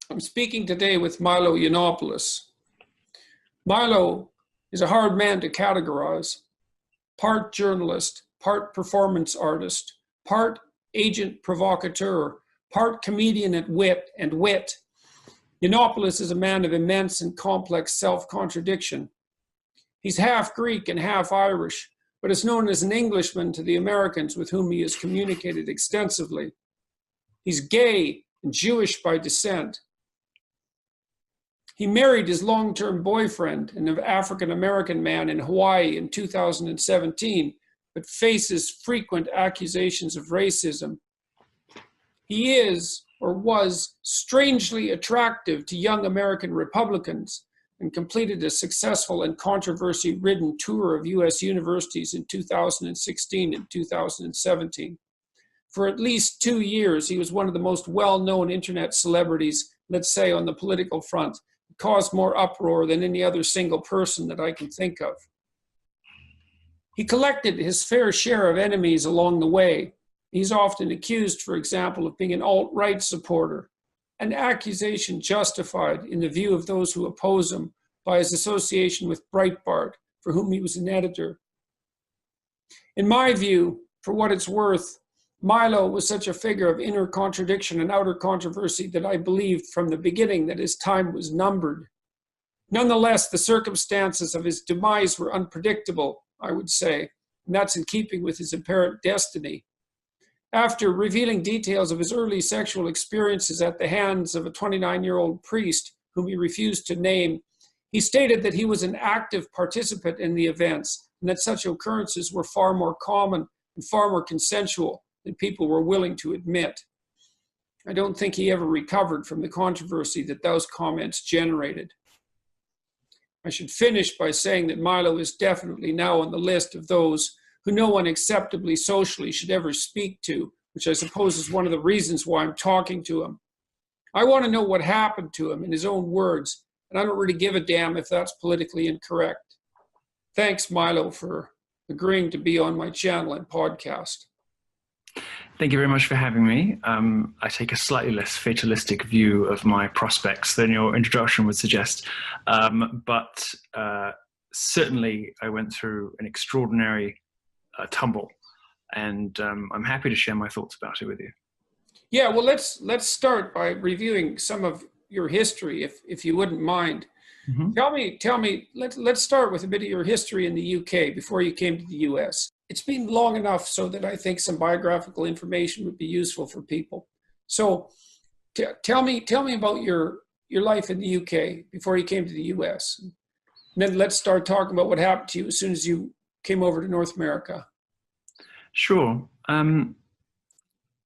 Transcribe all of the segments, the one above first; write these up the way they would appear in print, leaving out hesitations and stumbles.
I'm speaking today with Milo Yiannopoulos. Milo is a hard man to categorize. Part journalist, part performance artist, part agent provocateur, part comedian and wit. Yiannopoulos is a man of immense and complex self-contradiction. He's half Greek and half Irish, but is known as an Englishman to the Americans with whom he has communicated extensively. He's gay and Jewish by descent. He married his long-term boyfriend, an African-American man in Hawaii in 2017, but faces frequent accusations of racism. He is, or was, strangely attractive to young American Republicans and completed a successful and controversy-ridden tour of US universities in 2016 and 2017. For at least 2 years, he was one of the most well-known internet celebrities, let's say, on the political front. It caused more uproar than any other single person that I can think of. He collected his fair share of enemies along the way. He's often accused, for example, of being an alt-right supporter, an accusation justified in the view of those who oppose him by his association with Breitbart, for whom he was an editor. In my view, for what it's worth, Milo was such a figure of inner contradiction and outer controversy that I believed from the beginning that his time was numbered. Nonetheless, the circumstances of his demise were unpredictable, I would say, and that's in keeping with his apparent destiny. After revealing details of his early sexual experiences at the hands of a 29-year-old priest whom he refused to name, he stated that he was an active participant in the events and that such occurrences were far more common and far more consensual than people were willing to admit. I don't think he ever recovered from the controversy that those comments generated. I should finish by saying that Milo is definitely now on the list of those who no one acceptably socially should ever speak to, which I suppose is one of the reasons why I'm talking to him. I want to know what happened to him in his own words, and I don't really give a damn if that's politically incorrect. Thanks, Milo, for agreeing to be on my channel and podcast. Thank you very much for having me. I take a slightly less fatalistic view of my prospects than your introduction would suggest, but certainly I went through an extraordinary tumble, and I'm happy to share my thoughts about it with you. Yeah, well, let's start by reviewing some of your history, if you wouldn't mind. Mm-hmm. Tell me. Let's start with a bit of your history in the UK before you came to the US. It's been long enough so that I think some biographical information would be useful for people. So, tell me about your life in the UK before you came to the US. And then let's start talking about what happened to you as soon as you came over to North America. Sure. I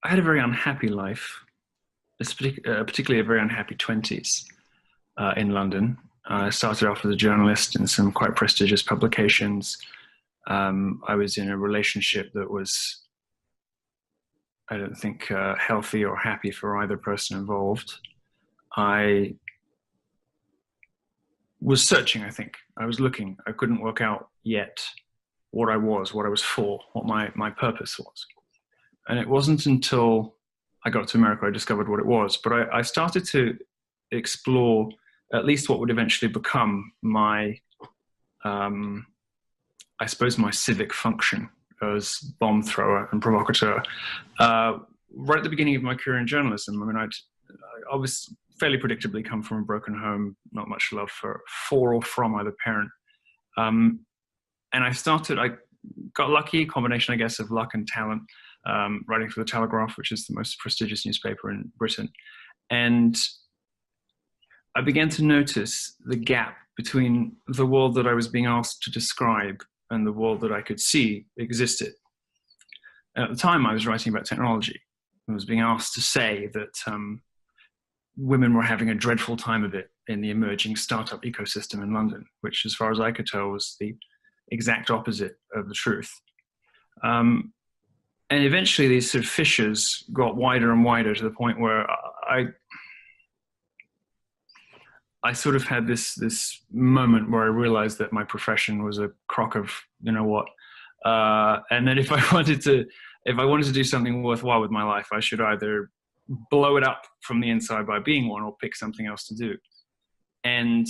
had a very unhappy life, particularly a very unhappy 20s in London. I started off as a journalist in some quite prestigious publications. I was in a relationship that was, I don't think, healthy or happy for either person involved. I was searching, I think. I was looking. I couldn't work out yet what I was for, what my purpose was. And it wasn't until I got to America I discovered what it was. But I started to explore at least what would eventually become my, I suppose, my civic function as bomb thrower and provocateur. Right at the beginning of my career in journalism, I mean, I was fairly predictably come from a broken home, not much love for or from either parent. And I got lucky, a combination, I guess, of luck and talent, writing for the Telegraph, which is the most prestigious newspaper in Britain. And I began to notice the gap between the world that I was being asked to describe and the world that I could see existed. And at the time, I was writing about technology. I was being asked to say that women were having a dreadful time of it in the emerging startup ecosystem in London, which, as far as I could tell, was the exact opposite of the truth. And eventually, these sort of fissures got wider and wider to the point where I sort of had this moment where I realized that my profession was a crock of, you know what, and that if I wanted to do something worthwhile with my life, I should either blow it up from the inside by being one, or pick something else to do. And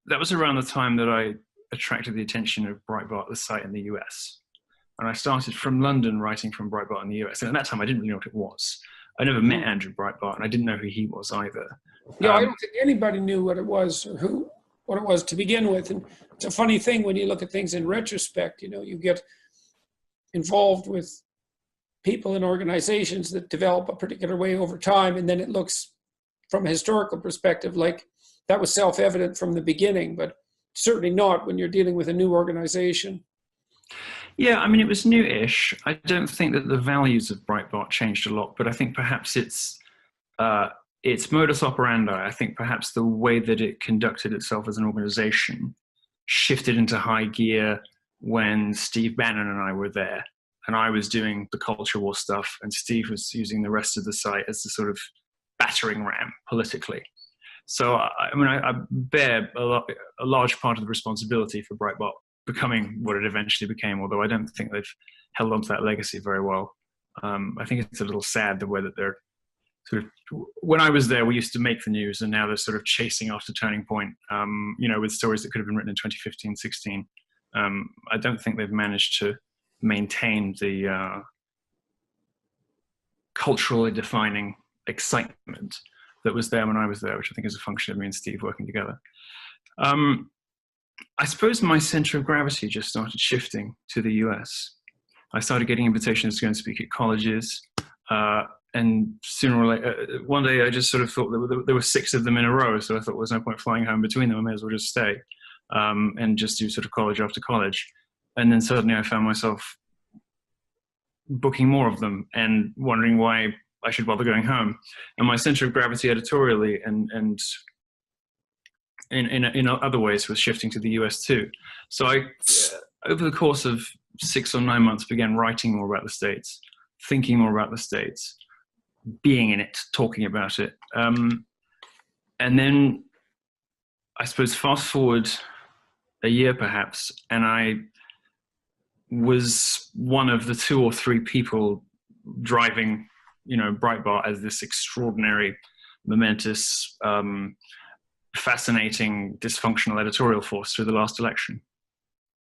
that was around the time that I attracted the attention of Breitbart, the site in the US. And I started from London writing from Breitbart in the US. And at that time, I didn't really know what it was. I never met Andrew Breitbart, and I didn't know who he was either. Yeah, I don't think anybody knew what it was or what it was to begin with. And it's a funny thing when you look at things in retrospect. You know, you get involved with people and organizations that develop a particular way over time, and then it looks from a historical perspective like that was self-evident from the beginning, but certainly not when you're dealing with a new organization. Yeah, I mean, it was new-ish. I don't think that the values of Breitbart changed a lot, but I think perhaps its modus operandi, I think perhaps the way that it conducted itself as an organization shifted into high gear when Steve Bannon and I were there. And I was doing the culture war stuff, and Steve was using the rest of the site as the sort of battering ram politically. So, I mean, I bear a large part of the responsibility for Breitbart becoming what it eventually became, although I don't think they've held on to that legacy very well. I think it's a little sad the way that they're sort of, when I was there, we used to make the news, and now they're sort of chasing after Turning Point, you know, with stories that could have been written in 2015, 16. I don't think they've managed to maintain the culturally defining excitement that was there when I was there, which I think is a function of me and Steve working together. I suppose my center of gravity just started shifting to the US. I started getting invitations to go and speak at colleges, and sooner or later, one day I just sort of thought there were 6 of them in a row, so I thought there was no point flying home between them, I may as well just stay and just do sort of college after college. And then suddenly I found myself booking more of them and wondering why I should bother going home. And my center of gravity editorially and in other ways was shifting to the US too. So I, over the course of 6 or 9 months, began writing more about the States, thinking more about the States, being in it, talking about it. And then I suppose fast forward a year perhaps, and I was one of the 2 or 3 people driving, you know, Breitbart as this extraordinary, momentous, fascinating, dysfunctional editorial force through the last election.